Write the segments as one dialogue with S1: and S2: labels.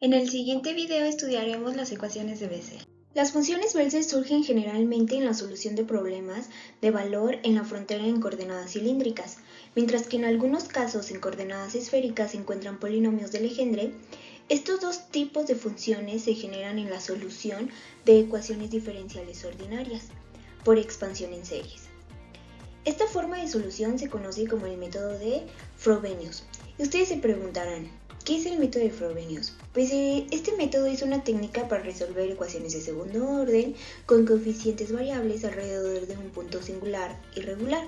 S1: En el siguiente video estudiaremos las ecuaciones de Bessel. Las funciones Bessel surgen generalmente en la solución de problemas de valor en la frontera en coordenadas cilíndricas, mientras que en algunos casos en coordenadas esféricas se encuentran polinomios de Legendre. Estos dos tipos de funciones se generan en la solución de ecuaciones diferenciales ordinarias por expansión en series. Esta forma de solución se conoce como el método de Frobenius. Y ustedes se preguntarán, ¿qué es el método de Frobenius? Pues este método es una técnica para resolver ecuaciones de segundo orden con coeficientes variables alrededor de un punto singular irregular.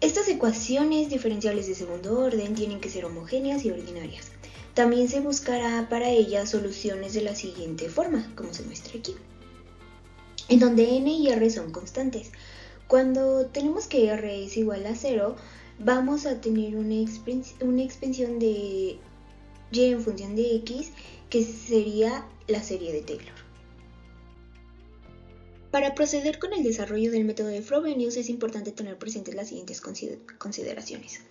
S1: Estas ecuaciones diferenciales de segundo orden tienen que ser homogéneas y ordinarias. También se buscará para ellas soluciones de la siguiente forma, como se muestra aquí, en donde n y r son constantes. Cuando tenemos que r es igual a 0, vamos a tener una expansión de y en función de x, que sería la serie de Taylor. Para proceder con el desarrollo del método de Frobenius es importante tener presentes las siguientes consideraciones.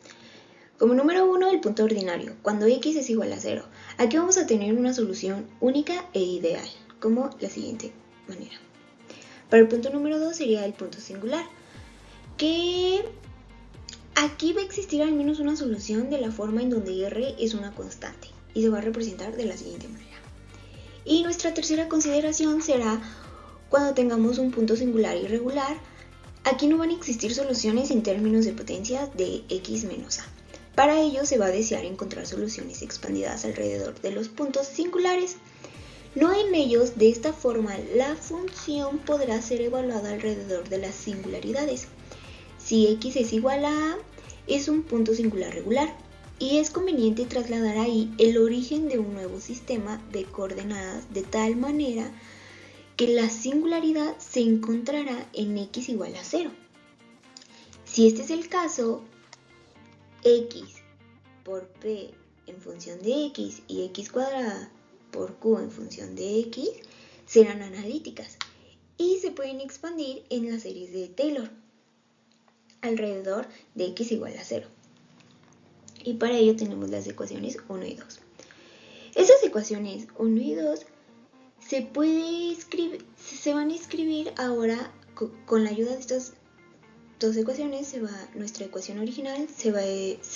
S1: Como número 1, el punto ordinario, cuando x es igual a 0. Aquí vamos a tener una solución única e ideal, como la siguiente manera. Para el punto número 2 sería el punto singular, que aquí va a existir al menos una solución de la forma en donde r es una constante y se va a representar de la siguiente manera. Y nuestra tercera consideración será cuando tengamos un punto singular irregular. Aquí no van a existir soluciones en términos de potencia de x menos a. Para ello se va a desear encontrar soluciones expandidas alrededor de los puntos singulares. No en ellos, de esta forma la función podrá ser evaluada alrededor de las singularidades. Si x es igual a es un punto singular regular, y es conveniente trasladar ahí el origen de un nuevo sistema de coordenadas de tal manera que la singularidad se encontrará en x igual a 0. Si este es el caso, x por p en función de x y x cuadrada por q en función de x serán analíticas y se pueden expandir en las series de Taylor alrededor de x igual a 0. Y para ello tenemos las ecuaciones 1 y 2. Esas ecuaciones 1 y 2 se van a escribir ahora con la ayuda de estas dos ecuaciones. Nuestra ecuación original se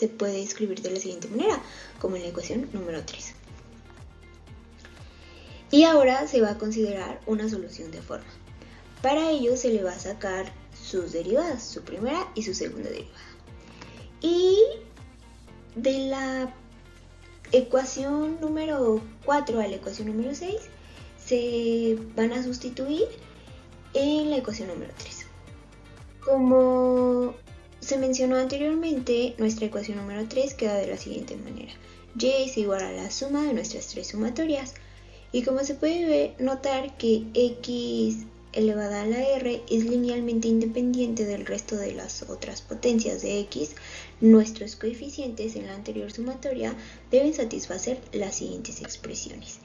S1: puede escribir de la siguiente manera, como en la ecuación número 3. Y ahora se va a considerar una solución de forma. Para ello se le va a sacar sus derivadas, su primera y su segunda derivada. Y de la ecuación número 4 a la ecuación número 6 se van a sustituir en la ecuación número 3. Como se mencionó anteriormente, nuestra ecuación número 3 queda de la siguiente manera. Y es igual a la suma de nuestras tres sumatorias. Y como se puede notar que x elevada a la r es linealmente independiente del resto de las otras potencias de x, nuestros coeficientes en la anterior sumatoria deben satisfacer las siguientes expresiones.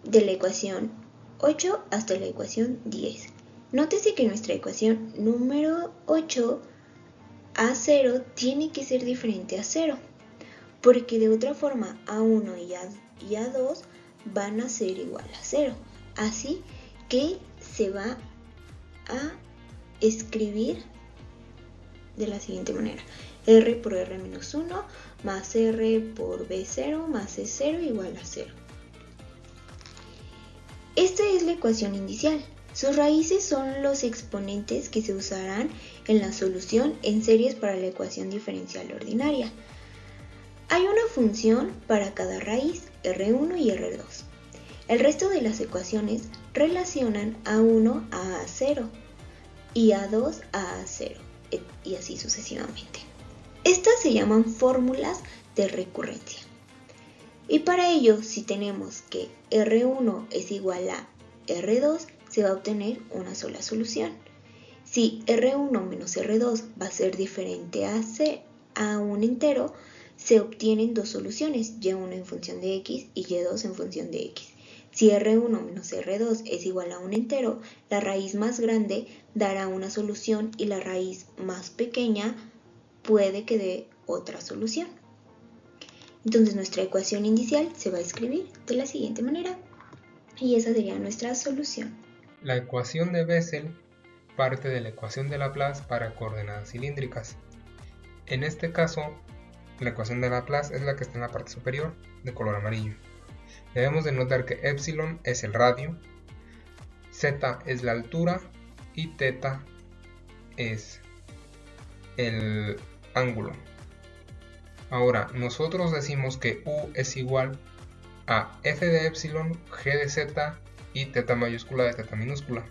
S1: De la ecuación 8 hasta la ecuación 10. Nótese que nuestra ecuación número 8 a0 tiene que ser diferente a 0, porque de otra forma a1 y a2 van a ser igual a 0. Así que se va a escribir de la siguiente manera: r por r menos 1 más r por b0 más c0 igual a 0. Esta es la ecuación inicial. Sus raíces son los exponentes que se usarán en la solución en series para la ecuación diferencial ordinaria. Hay una función para cada raíz, r1 y r2. El resto de las ecuaciones relacionan a1 a a0 y a2 a a0 y así sucesivamente. Estas se llaman fórmulas de recurrencia. Y para ello, si tenemos que R1 es igual a R2, se va a obtener una sola solución. Si R1 menos R2 va a ser diferente a un entero, se obtienen dos soluciones, Y1 en función de X y Y2 en función de X. Si R1 menos R2 es igual a un entero, la raíz más grande dará una solución y la raíz más pequeña puede que dé otra solución. Entonces nuestra ecuación inicial se va a escribir de la siguiente manera y esa sería nuestra solución.
S2: La ecuación de Bessel parte de la ecuación de Laplace para coordenadas cilíndricas. En este caso, la ecuación de Laplace es la que está en la parte superior, de color amarillo. Debemos de notar que epsilon es el radio, z es la altura y θ es el ángulo. Ahora, nosotros decimos que U es igual a f de epsilon, g de z y θ mayúscula de θ minúscula.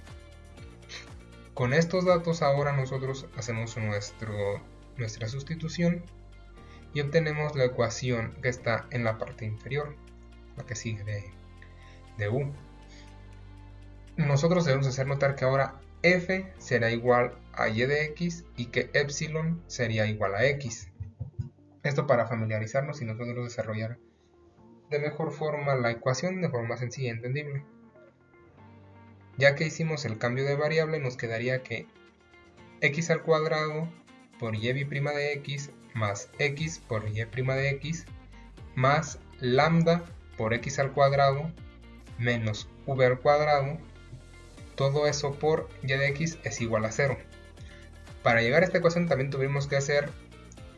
S2: Con estos datos ahora nosotros hacemos nuestra sustitución y obtenemos la ecuación que está en la parte inferior, la que sigue de U. Nosotros debemos hacer notar que ahora f será igual a y de x y que epsilon sería igual a x. Esto para familiarizarnos y nosotros desarrollar de mejor forma la ecuación de forma sencilla y entendible. Ya que hicimos el cambio de variable, nos quedaría que x al cuadrado por y' de x más x por y' de x más lambda por x al cuadrado menos v al cuadrado, todo eso por y de x es igual a 0. Para llegar a esta ecuación también tuvimos que hacer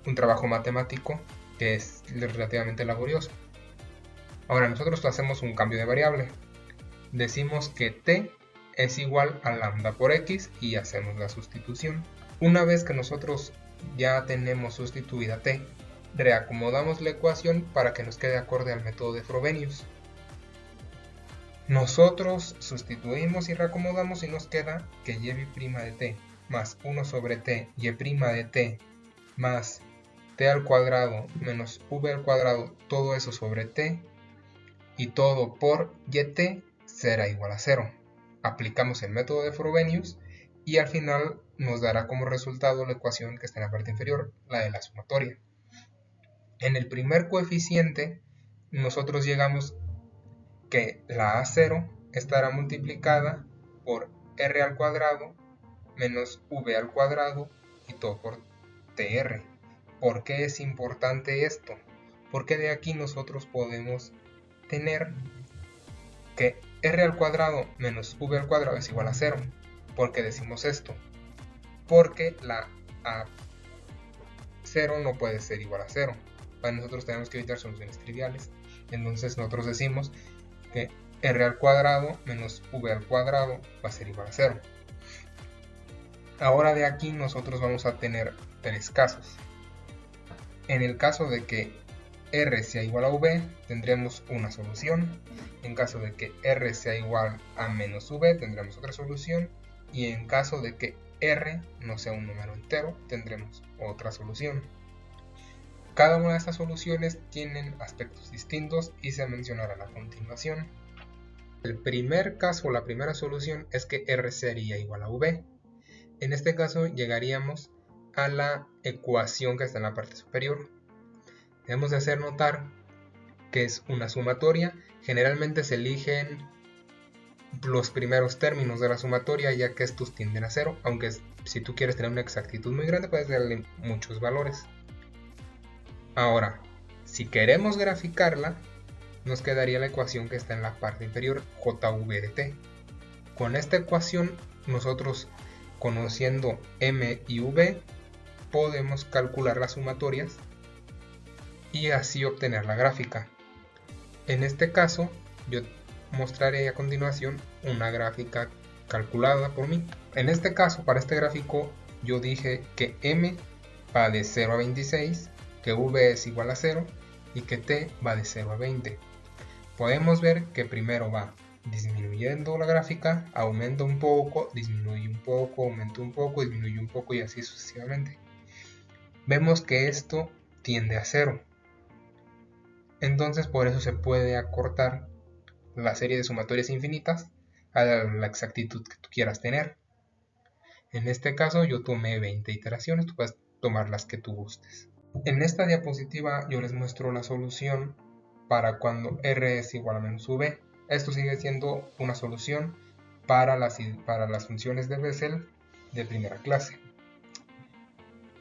S2: un trabajo matemático que es relativamente laborioso. Ahora nosotros hacemos un cambio de variable. Decimos que t es igual a lambda por x y hacemos la sustitución. Una vez que nosotros ya tenemos sustituida t, reacomodamos la ecuación para que nos quede acorde al método de Frobenius. Nosotros sustituimos y reacomodamos y nos queda que y' de t más 1 sobre t y' de t más t al cuadrado menos v al cuadrado, todo eso sobre t y todo por yt será igual a 0. Aplicamos el método de Frobenius y al final nos dará como resultado la ecuación que está en la parte inferior, la de la sumatoria. En el primer coeficiente nosotros llegamos que la A0 estará multiplicada por r al cuadrado menos v al cuadrado y todo por tr. ¿Por qué es importante esto? Porque de aquí nosotros podemos tener que r al cuadrado menos v al cuadrado es igual a 0. ¿Por qué decimos esto? Porque la A0 no puede ser igual a 0. Para nosotros tenemos que evitar soluciones triviales. Entonces nosotros decimos que r al cuadrado menos v al cuadrado va a ser igual a 0. Ahora de aquí nosotros vamos a tener tres casos. En el caso de que r sea igual a v, tendremos una solución. En caso de que r sea igual a menos v, tendremos otra solución. Y en caso de que r no sea un número entero, tendremos otra solución. Cada una de estas soluciones tienen aspectos distintos y se mencionarán a continuación. El primer caso, la primera solución, es que r sería igual a v. En este caso llegaríamos a la ecuación que está en la parte superior. Debemos de hacer notar que es una sumatoria. Generalmente se eligen los primeros términos de la sumatoria, ya que estos tienden a 0, aunque si tú quieres tener una exactitud muy grande puedes darle muchos valores. Ahora, si queremos graficarla, nos quedaría la ecuación que está en la parte inferior, jv de t. Con esta ecuación nosotros, conociendo m y v, podemos calcular las sumatorias y así obtener la gráfica. En este caso yo mostraré a continuación una gráfica calculada por mí. En este caso, para este gráfico, yo dije que m va de 0 a 26, que v es igual a 0 y que t va de 0 a 20. Podemos ver que primero va disminuyendo la gráfica, aumenta un poco, disminuye un poco, aumenta un poco, disminuye un poco y así sucesivamente. Vemos que esto tiende a 0. Entonces por eso se puede acortar la serie de sumatorias infinitas a la exactitud que tú quieras tener. En este caso yo tomé 20 iteraciones, tú puedes tomar las que tú gustes. En esta diapositiva yo les muestro la solución para cuando r es igual a menos v. Esto sigue siendo una solución para las funciones de Bessel de primera clase.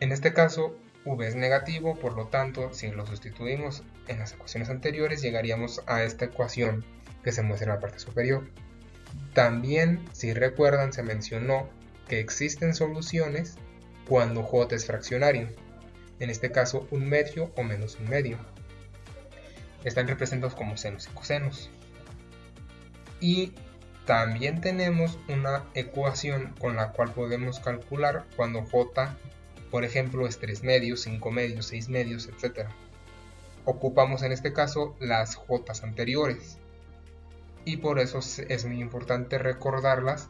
S2: En este caso, v es negativo, por lo tanto, si lo sustituimos en las ecuaciones anteriores, llegaríamos a esta ecuación que se muestra en la parte superior. También, si recuerdan, se mencionó que existen soluciones cuando j es fraccionario, en este caso 1/2 o menos 1/2. Están representados como senos y cosenos. Y también tenemos una ecuación con la cual podemos calcular cuando j, por ejemplo, es 3/2, 5/2, 6/2, etc. Ocupamos en este caso las j anteriores, y por eso es muy importante recordarlas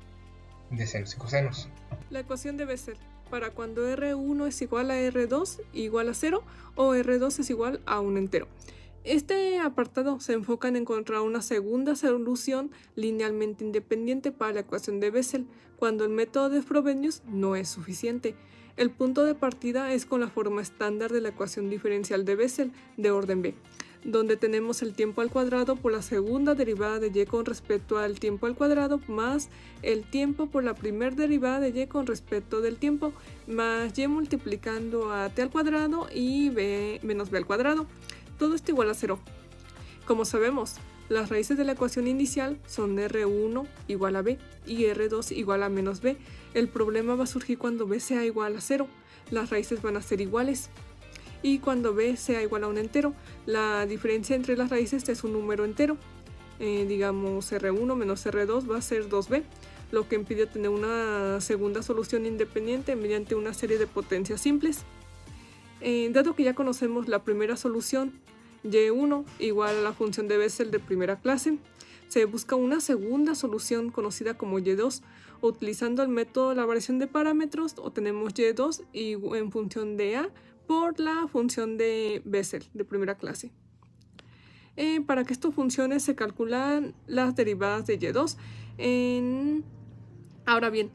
S2: de senos y cosenos.
S3: La ecuación debe ser para cuando R1 es igual a R2 igual a 0 o R2 es igual a un entero. Este apartado se enfoca en encontrar una segunda solución linealmente independiente para la ecuación de Bessel cuando el método de Frobenius no es suficiente. El punto de partida es con la forma estándar de la ecuación diferencial de Bessel de orden B, donde tenemos el tiempo al cuadrado por la segunda derivada de y con respecto al tiempo al cuadrado más el tiempo por la primera derivada de y con respecto del tiempo más y multiplicando a t al cuadrado y b menos b al cuadrado. Todo esto igual a 0. Como sabemos, las raíces de la ecuación inicial son R1 igual a b y R2 igual a menos b. El problema va a surgir cuando b sea igual a 0. Las raíces van a ser iguales. Y cuando b sea igual a un entero, la diferencia entre las raíces es un número entero. Digamos R1 menos R2 va a ser 2b, lo que impide tener una segunda solución independiente mediante una serie de potencias simples. Dado que ya conocemos la primera solución, y1 igual a la función de Bessel de primera clase, se busca una segunda solución conocida como y2. Utilizando el método de la variación de parámetros, obtenemos y2 y en función de a por la función de Bessel de primera clase. Para que esto funcione se calculan las derivadas de y2. Ahora bien,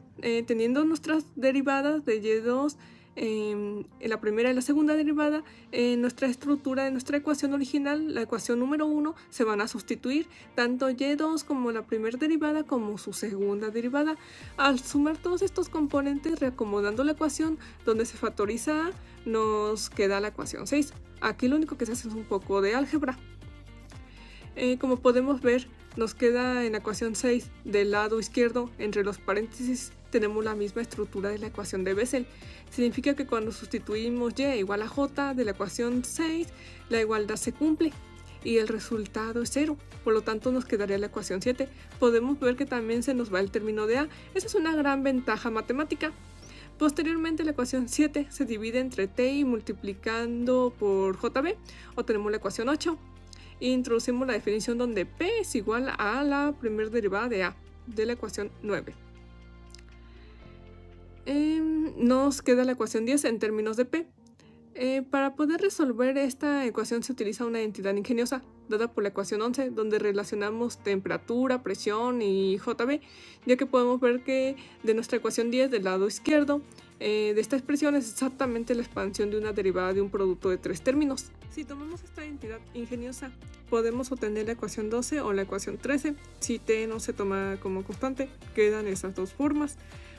S3: teniendo nuestras derivadas de y2, en la primera y la segunda derivada, en nuestra estructura de nuestra ecuación original, la ecuación número 1, se van a sustituir tanto y2 como la primera derivada como su segunda derivada. Al sumar todos estos componentes, reacomodando la ecuación donde se factoriza a, nos queda la ecuación 6. Aquí lo único que se hace es un poco de álgebra. Como podemos ver, nos queda en la ecuación 6 del lado izquierdo, entre los paréntesis, tenemos la misma estructura de la ecuación de Bessel. Significa que cuando sustituimos y igual a j de la ecuación 6, la igualdad se cumple y el resultado es 0. Por lo tanto, nos quedaría la ecuación 7. Podemos ver que también se nos va el término de a. Esa es una gran ventaja matemática. Posteriormente, la ecuación 7 se divide entre t y multiplicando por jb, obtenemos la ecuación 8. Introducimos la definición donde p es igual a la primera derivada de a de la ecuación 9. Nos queda la ecuación 10 en términos de p. Para poder resolver esta ecuación se utiliza una entidad ingeniosa dada por la ecuación 11, donde relacionamos temperatura, presión y jb, ya que podemos ver que de nuestra ecuación 10 del lado izquierdo de esta expresión es exactamente la expansión de una derivada de un producto de 3 términos. Si tomamos esta entidad ingeniosa, podemos obtener la ecuación 12 o la ecuación 13. Si t no se toma como constante, quedan esas dos formas.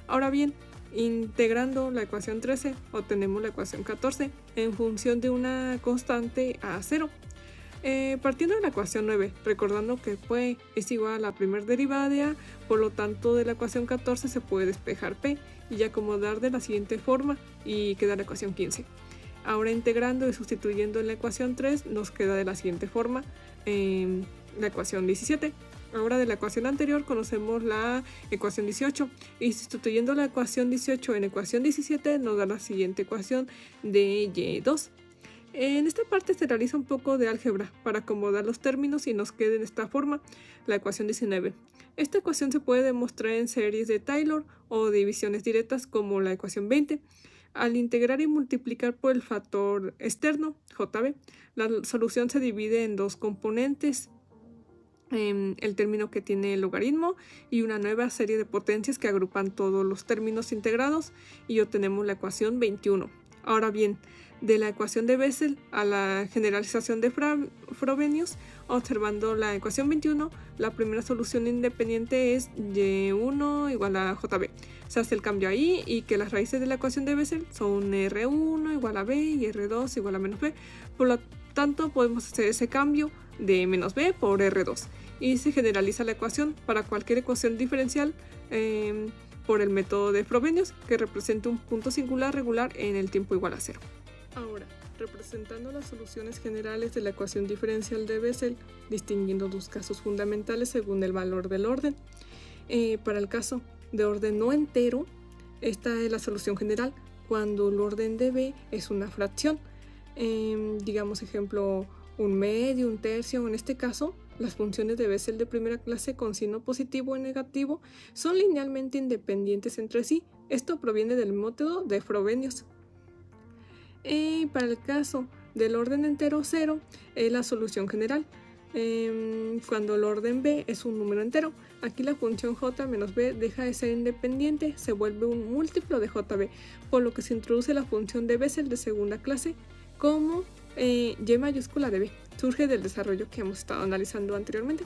S3: Ahora bien, integrando la ecuación 13, obtenemos la ecuación 14 en función de una constante a 0. Partiendo de la ecuación 9, recordando que p es igual a la primera derivada de a, por lo tanto de la ecuación 14 se puede despejar p y acomodar de la siguiente forma y queda la ecuación 15. Ahora integrando y sustituyendo en la ecuación 3 nos queda de la siguiente forma la ecuación 17. Ahora de la ecuación anterior conocemos la ecuación 18 y sustituyendo la ecuación 18 en ecuación 17 nos da la siguiente ecuación de y2. En esta parte se realiza un poco de álgebra para acomodar los términos y nos queda en esta forma la ecuación 19. Esta ecuación se puede demostrar en series de Taylor o divisiones directas como la ecuación 20. Al integrar y multiplicar por el factor externo, jb, la solución se divide en dos componentes, el término que tiene el logaritmo y una nueva serie de potencias que agrupan todos los términos integrados y obtenemos la ecuación 21. Ahora bien, de la ecuación de Bessel a la generalización de Frobenius. Observando la ecuación 21, la primera solución independiente es y1 igual a jb. Se hace el cambio ahí y que las raíces de la ecuación de Bessel son r1 igual a b y r2 igual a menos b. Por lo tanto, podemos hacer ese cambio de menos b por r2 y se generaliza la ecuación para cualquier ecuación diferencial por el método de Frobenius que represente un punto singular regular en el tiempo igual a 0. Ahora, representando las soluciones generales de la ecuación diferencial de Bessel, distinguiendo dos casos fundamentales según el valor del orden. Para el caso de orden no entero, esta es la solución general cuando el orden de B es una fracción. Digamos ejemplo, un medio, un tercio. En este caso, las funciones de Bessel de primera clase con signo positivo y negativo son linealmente independientes entre sí. Esto proviene del método de Frobenius. Para el caso del orden entero 0 es la solución general. Cuando el orden B es un número entero, aquí la función j menos b deja de ser independiente, se vuelve un múltiplo de jb, por lo que se introduce la función de Bessel de segunda clase como y mayúscula de b. Surge del desarrollo que hemos estado analizando anteriormente.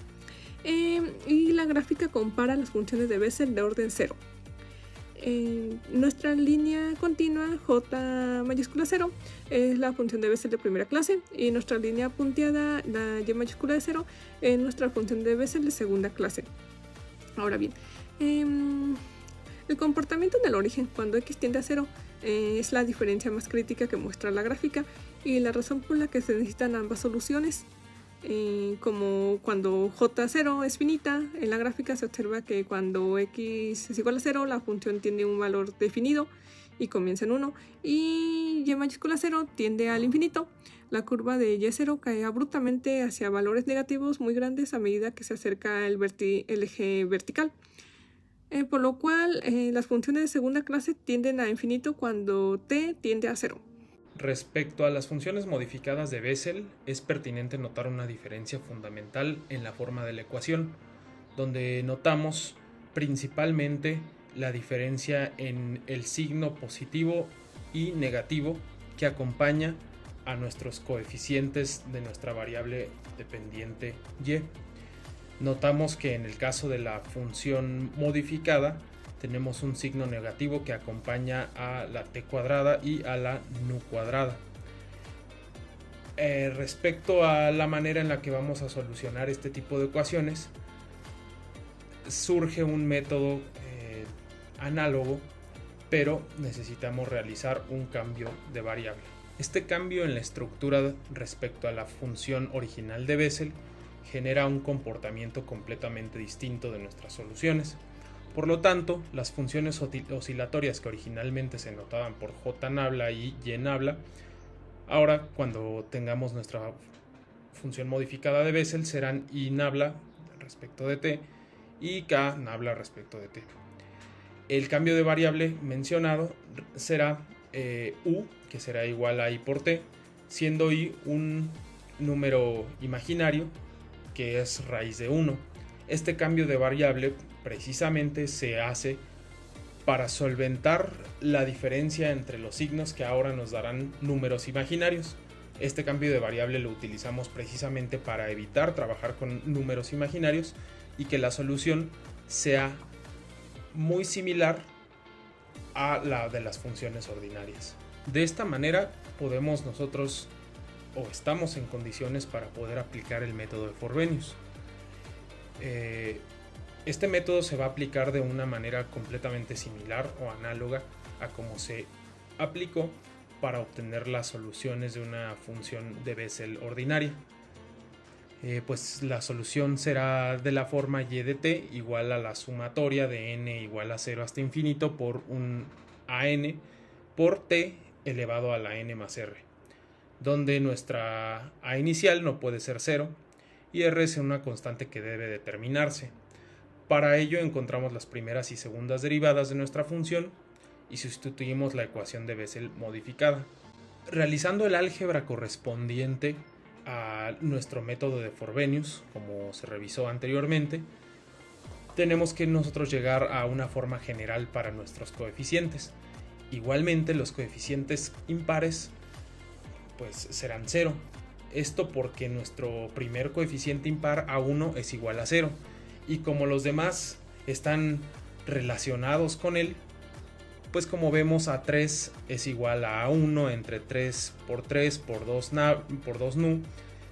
S3: Y la gráfica compara las funciones de Bessel de orden 0. Nuestra línea continua j mayúscula 0 es la función de Bessel de primera clase y nuestra línea punteada, la y mayúscula de 0, es nuestra función de Bessel de segunda clase. Ahora bien, el comportamiento en el origen cuando x tiende a 0 es la diferencia más crítica que muestra la gráfica y la razón por la que se necesitan ambas soluciones. Como cuando j0 es finita, en la gráfica se observa que cuando x es igual a 0 la función tiene un valor definido y comienza en 1 y y mayúscula 0 tiende al infinito. La curva de y0 cae abruptamente hacia valores negativos muy grandes a medida que se acerca el eje vertical. Por lo cual las funciones de segunda clase tienden a infinito cuando t tiende a 0.
S4: Respecto a las funciones modificadas de Bessel, es pertinente notar una diferencia fundamental en la forma de la ecuación, donde notamos principalmente la diferencia en el signo positivo y negativo que acompaña a nuestros coeficientes de nuestra variable dependiente y. Notamos que en el caso de la función modificada tenemos un signo negativo que acompaña a la t cuadrada y a la nu cuadrada. Respecto a la manera en la que vamos a solucionar este tipo de ecuaciones, surge un método análogo, pero necesitamos realizar un cambio de variable. Este cambio en la estructura respecto a la función original de Bessel genera un comportamiento completamente distinto de nuestras soluciones. Por lo tanto, las funciones oscilatorias que originalmente se notaban por j nabla y y nabla, ahora cuando tengamos nuestra función modificada de Bessel serán i nabla respecto de t y k nabla respecto de t. El cambio de variable mencionado será u, que será igual a i por t, siendo i un número imaginario que es raíz de 1. Este cambio de variable precisamente se hace para solventar la diferencia entre los signos que ahora nos darán números imaginarios. Este cambio de variable lo utilizamos precisamente para evitar trabajar con números imaginarios y que la solución sea muy similar a la de las funciones ordinarias. De esta manera podemos nosotros o estamos en condiciones para poder aplicar el método de Frobenius. Este método se va a aplicar de una manera completamente similar o análoga a como se aplicó para obtener las soluciones de una función de Bessel ordinaria. Pues la solución será de la forma y de t igual a la sumatoria de n igual a 0 hasta infinito por un an por t elevado a la n más r, donde nuestra a inicial no puede ser 0 y r es una constante que debe determinarse. Para ello encontramos las primeras y segundas derivadas de nuestra función y sustituimos la ecuación de Bessel modificada. Realizando el álgebra correspondiente a nuestro método de Frobenius, como se revisó anteriormente, tenemos que nosotros llegar a una forma general para nuestros coeficientes. Igualmente, los coeficientes impares pues serán 0. Esto porque nuestro primer coeficiente impar A1 es igual a 0. Y como los demás están relacionados con él, pues como vemos A3 es igual a A1 entre 3 por 3 por 2 nu.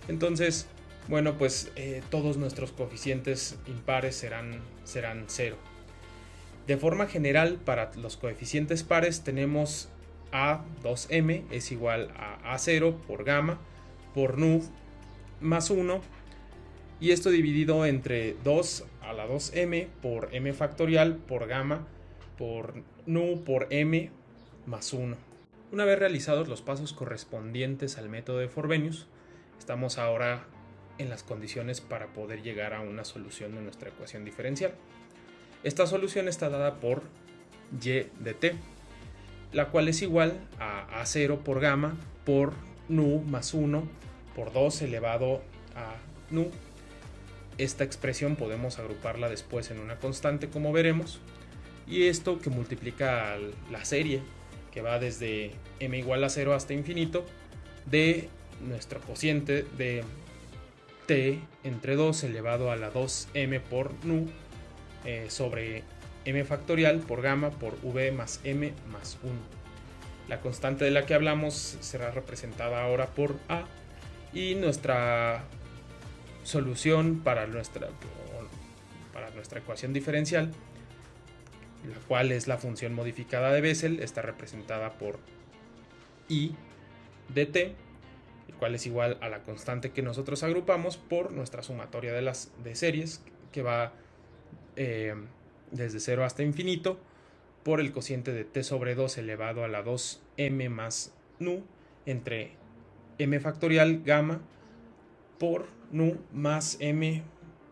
S4: Entonces, bueno, pues todos nuestros coeficientes impares serán 0. De forma general, para los coeficientes pares tenemos A2m es igual a A0 por gamma por nu más 1, y esto dividido entre 2 a la 2m por m factorial por gamma por nu por m más 1. Una vez realizados los pasos correspondientes al método de Frobenius, estamos ahora en las condiciones para poder llegar a una solución de nuestra ecuación diferencial. Esta solución está dada por y de t, la cual es igual a A0 por gamma por nu más 1 por 2 elevado a nu. Esta expresión podemos agruparla después en una constante, como veremos, y esto que multiplica la serie que va desde m igual a 0 hasta infinito de nuestro cociente de t entre 2 elevado a la 2m por nu sobre m factorial por gamma por v más m más 1. La constante de la que hablamos será representada ahora por a, y nuestra solución para nuestra ecuación diferencial, la cual es la función modificada de Bessel, está representada por i de t, el cual es igual a la constante que nosotros agrupamos por nuestra sumatoria de series, que va desde 0 hasta infinito, por el cociente de t sobre 2 elevado a la 2m más nu entre m factorial gamma por nu más m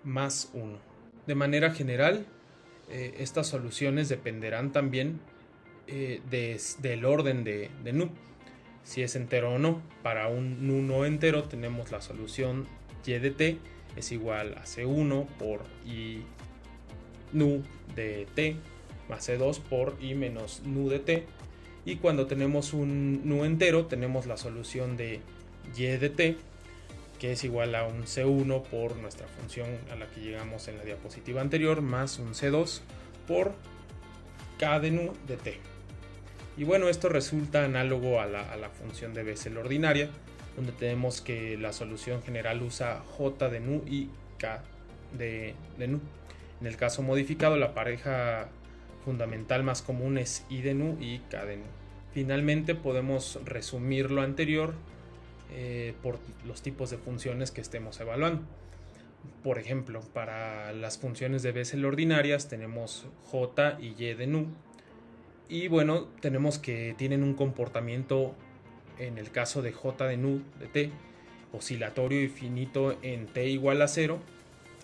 S4: más 1. De manera general, estas soluciones dependerán también del orden de nu, si es entero o no. Para un nu no entero tenemos la solución y de t es igual a c1 por i nu de t más c2 por i menos nu de t, y cuando tenemos un nu entero tenemos la solución de y de t, que es igual a un c1 por nuestra función a la que llegamos en la diapositiva anterior, más un c2 por k de nu de t. Y bueno, esto resulta análogo a la función de Bessel ordinaria, donde tenemos que la solución general usa j de nu y k de nu. En el caso modificado, la pareja fundamental más común es i de nu y k de nu. Finalmente podemos resumir lo anterior por los tipos de funciones que estemos evaluando. Por ejemplo, para las funciones de Bessel ordinarias tenemos j y y de nu, y bueno, tenemos que tienen un comportamiento, en el caso de j de nu de t, oscilatorio y finito en t igual a 0,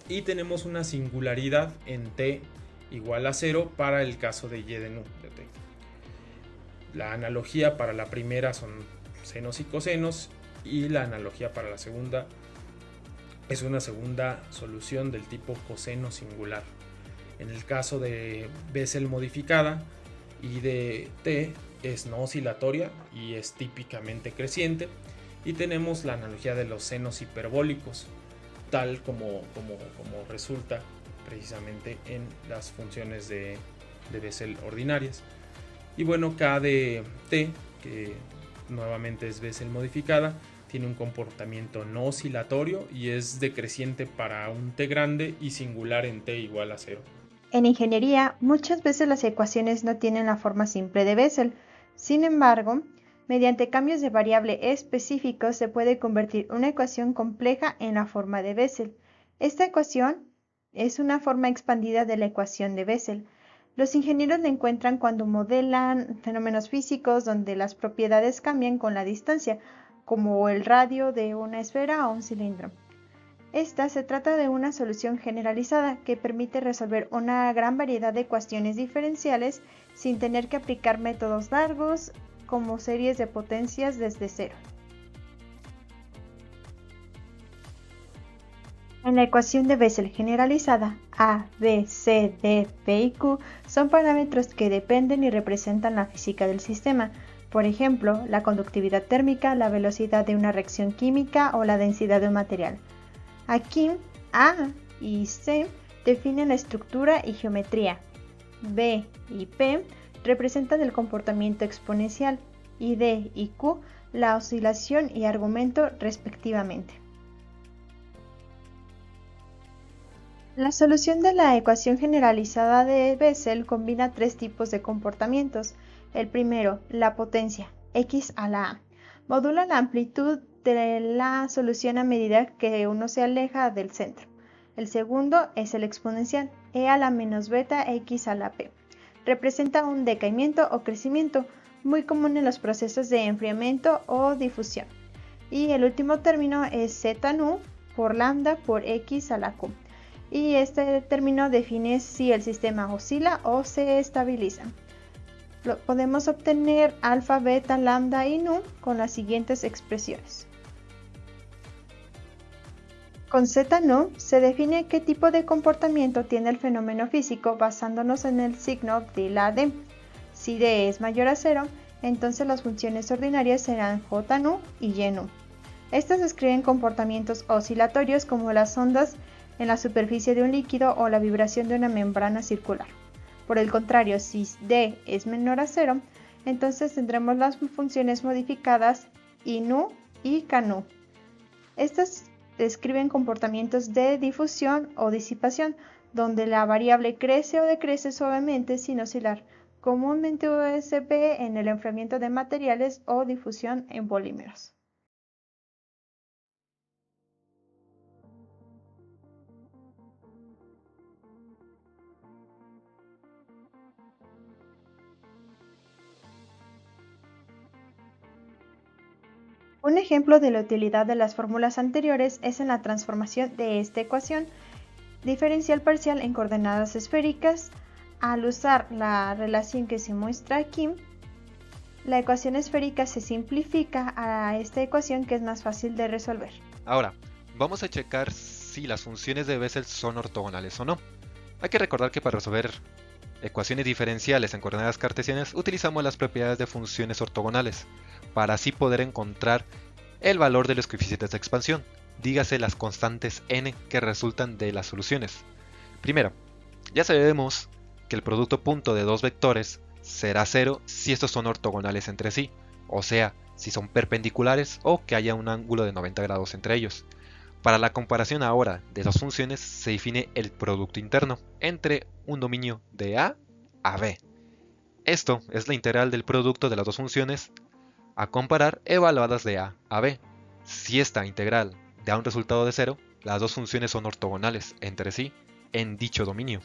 S4: y tenemos una singularidad en t igual a 0 para el caso de y de nu de t. La analogía para la primera son senos y cosenos, y la analogía para la segunda es una segunda solución del tipo coseno singular. En el caso de Bessel modificada, y de t es no oscilatoria y es típicamente creciente, y tenemos la analogía de los senos hiperbólicos, tal como resulta precisamente en las funciones de Bessel ordinarias. Y bueno, k de t, que nuevamente es Bessel modificada, tiene un comportamiento no oscilatorio y es decreciente para un t grande y singular en t igual a 0.
S5: En ingeniería, muchas veces las ecuaciones no tienen la forma simple de Bessel. Sin embargo, mediante cambios de variable específicos se puede convertir una ecuación compleja en la forma de Bessel. Esta ecuación es una forma expandida de la ecuación de Bessel. Los ingenieros la encuentran cuando modelan fenómenos físicos donde las propiedades cambian con la distancia, como el radio de una esfera a un cilindro. Esta se trata de una solución generalizada que permite resolver una gran variedad de ecuaciones diferenciales sin tener que aplicar métodos largos como series de potencias desde cero. En la ecuación de Bessel generalizada, A, B, C, D, P y Q son parámetros que dependen y representan la física del sistema. Por ejemplo, la conductividad térmica, la velocidad de una reacción química o la densidad de un material. Aquí, A y C definen la estructura y geometría. B y P representan el comportamiento exponencial y D y Q la oscilación y argumento respectivamente. La solución de la ecuación generalizada de Bessel combina tres tipos de comportamientos. El primero, la potencia, x a la a, modula la amplitud de la solución a medida que uno se aleja del centro. El segundo es el exponencial, e a la menos beta x a la p. Representa un decaimiento o crecimiento, muy común en los procesos de enfriamiento o difusión. Y el último término es z nu por lambda por x a la q. Y este término define si el sistema oscila o se estabiliza. Podemos obtener alfa, beta, lambda y nu con las siguientes expresiones. Con z nu se define qué tipo de comportamiento tiene el fenómeno físico basándonos en el signo de la d. Si d es mayor a 0, entonces las funciones ordinarias serán j nu y y nu. Estas describen comportamientos oscilatorios como las ondas en la superficie de un líquido o la vibración de una membrana circular. Por el contrario, si d es menor a 0, entonces tendremos las funciones modificadas I nu y K nu. Estas describen comportamientos de difusión o disipación, donde la variable crece o decrece suavemente sin oscilar, comúnmente se ve en el enfriamiento de materiales o difusión en polímeros. Un ejemplo de la utilidad de las fórmulas anteriores es en la transformación de esta ecuación diferencial parcial en coordenadas esféricas. Al usar la relación que se muestra aquí, la ecuación esférica se simplifica a esta ecuación que es más fácil de resolver.
S6: Ahora, vamos a checar si las funciones de Bessel son ortogonales o no. Hay que recordar que para resolver ecuaciones diferenciales en coordenadas cartesianas utilizamos las propiedades de funciones ortogonales, para así poder encontrar el valor de los coeficientes de expansión, dígase las constantes n que resultan de las soluciones. Primero, ya sabemos que el producto punto de dos vectores será 0 si estos son ortogonales entre sí, o sea, si son perpendiculares o que haya un ángulo de 90 grados entre ellos. Para la comparación ahora de dos funciones se define el producto interno entre un dominio de a b. Esto es la integral del producto de las dos funciones a comparar evaluadas de a b. Si esta integral da un resultado de 0, las dos funciones son ortogonales entre sí en dicho dominio.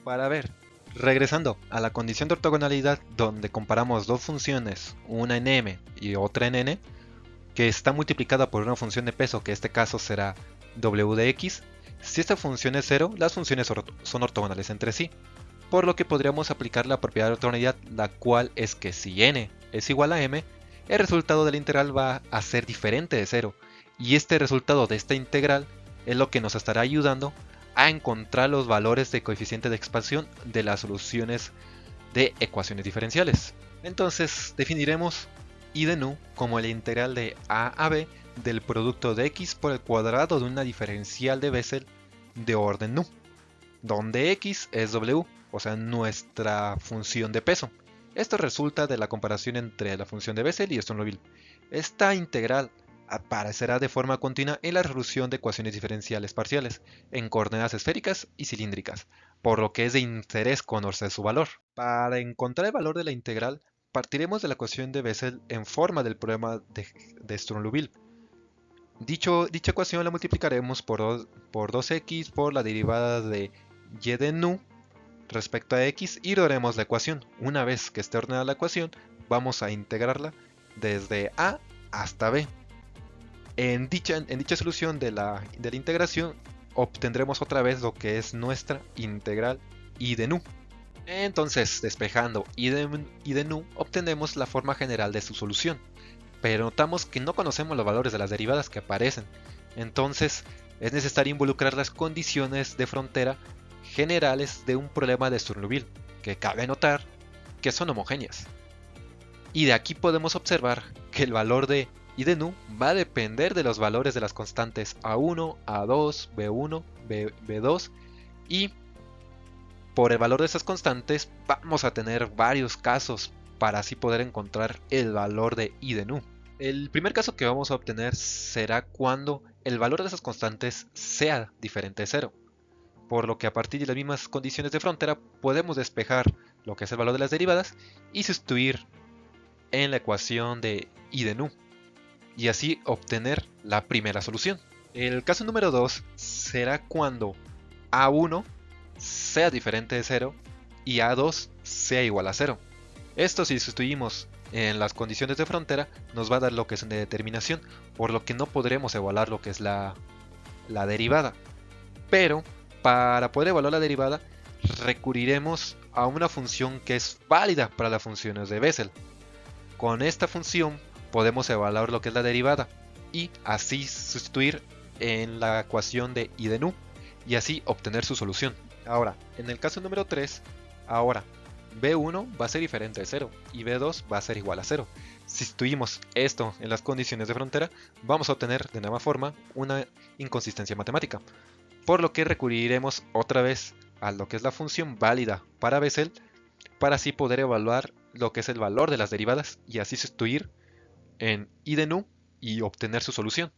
S6: Para ver, regresando a la condición de ortogonalidad donde comparamos dos funciones, una en m y otra en n, que está multiplicada por una función de peso, que en este caso será w de x, si esta función es 0, las funciones son ortogonales entre sí, por lo que podríamos aplicar la propiedad de ortogonalidad, la cual es que si n es igual a m, el resultado de la integral va a ser diferente de 0, y este resultado de esta integral es lo que nos estará ayudando a encontrar los valores de coeficiente de expansión de las soluciones de ecuaciones diferenciales. Entonces definiremos I de nu como la integral de a a b del producto de x por el cuadrado de una diferencial de Bessel de orden nu, donde x es w, o sea nuestra función de peso. Esto resulta de la comparación entre la función de Bessel y Sturm-Liouville. Esta integral aparecerá de forma continua en la resolución de ecuaciones diferenciales parciales en coordenadas esféricas y cilíndricas, por lo que es de interés conocer su valor. Para encontrar el valor de la integral, partiremos de la ecuación de Bessel en forma del problema de Sturm-Liouville. Dicha ecuación la multiplicaremos por 2x por la derivada de y de nu respecto a x y ordenaremos la ecuación. Una vez que esté ordenada la ecuación, vamos a integrarla desde a hasta b. En dicha solución de la integración obtendremos otra vez lo que es nuestra integral I de nu. Entonces, despejando I de nu, obtenemos la forma general de su solución, pero notamos que no conocemos los valores de las derivadas que aparecen. Entonces, es necesario involucrar las condiciones de frontera generales de un problema de Sturm-Liouville, que cabe notar que son homogéneas. Y de aquí podemos observar que el valor de I de nu va a depender de los valores de las constantes A1, A2, B1, B2 y por el valor de esas constantes vamos a tener varios casos para así poder encontrar el valor de I de nu. El primer caso que vamos a obtener será cuando el valor de esas constantes sea diferente de 0, por lo que a partir de las mismas condiciones de frontera podemos despejar lo que es el valor de las derivadas y sustituir en la ecuación de I de nu y así obtener la primera solución. El caso número 2 será cuando A1 sea diferente de 0 y A2 sea igual a 0. Esto si sustituimos en las condiciones de frontera nos va a dar lo que es una determinación, por lo que no podremos evaluar lo que es la derivada. Pero para poder evaluar la derivada recurriremos a una función que es válida para las funciones de Bessel. Con esta función podemos evaluar lo que es la derivada y así sustituir en la ecuación de I de nu y así obtener su solución. Ahora, en el caso número 3, ahora B1 va a ser diferente de 0 y B2 va a ser igual a 0. Si sustituimos esto en las condiciones de frontera, vamos a obtener de nueva forma una inconsistencia matemática, por lo que recurriremos otra vez a lo que es la función válida para Bessel para así poder evaluar lo que es el valor de las derivadas y así sustituir en I de nu y obtener su solución.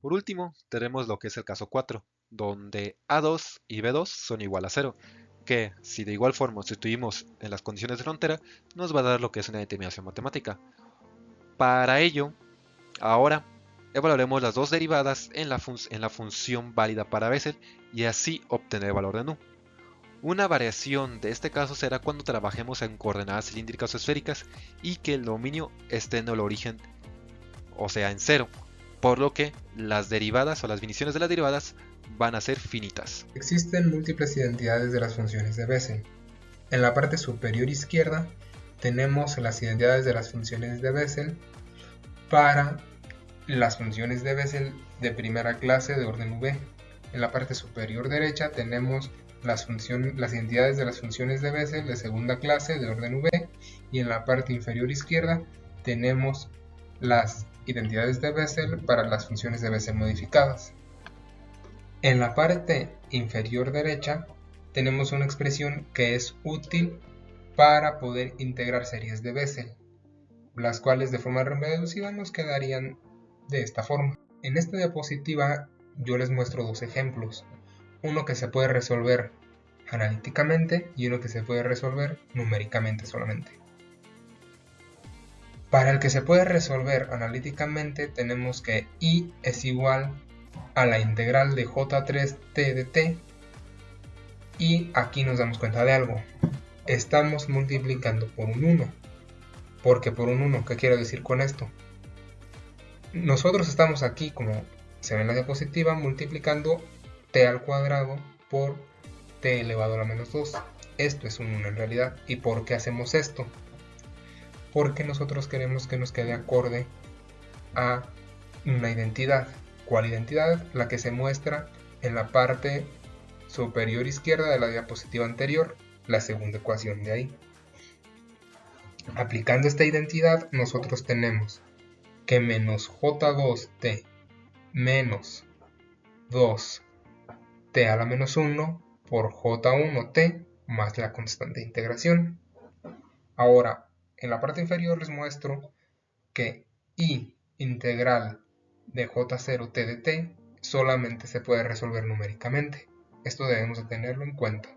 S6: Por último, tenemos lo que es el caso 4, donde A2 y B2 son igual a 0, que si de igual forma sustituimos en las condiciones de frontera, nos va a dar lo que es una determinación matemática. Para ello, ahora evaluaremos las dos derivadas en la función válida para Bessel y así obtener el valor de nu. Una variación de este caso será cuando trabajemos en coordenadas cilíndricas o esféricas y que el dominio esté en el origen, o sea en 0, por lo que las derivadas o las definiciones de las derivadas van a ser finitas.
S2: Existen múltiples identidades de las funciones de Bessel. En la parte superior izquierda tenemos las identidades de las funciones de Bessel para las funciones de Bessel de primera clase de orden V. En la parte superior derecha tenemos las identidades de las funciones de Bessel de segunda clase de orden V, y en la parte inferior izquierda tenemos las identidades de Bessel para las funciones de Bessel modificadas. En la parte inferior derecha tenemos una expresión que es útil para poder integrar series de Bessel, las cuales de forma reducida nos quedarían de esta forma. En esta diapositiva yo les muestro dos ejemplos, uno que se puede resolver analíticamente y uno que se puede resolver numéricamente solamente. Para el que se puede resolver analíticamente tenemos que I es igual a la integral de J3t de t, y aquí nos damos cuenta de algo. Estamos multiplicando por un 1. ¿Por qué por un 1? ¿Qué quiero decir con esto? Nosotros estamos aquí, como se ve en la diapositiva, multiplicando t al cuadrado por t elevado a la menos 2. Esto es un 1 en realidad. ¿Y por qué hacemos esto? Porque nosotros queremos que nos quede acorde a una identidad. ¿Cuál identidad? La que se muestra en la parte superior izquierda de la diapositiva anterior, la segunda ecuación de ahí. Aplicando esta identidad, nosotros tenemos que menos J2t menos 2t a la menos 1 por J1t más la constante de integración. Ahora, en la parte inferior les muestro que I integral de J0t de t solamente se puede resolver numéricamente. Esto debemos de tenerlo en cuenta.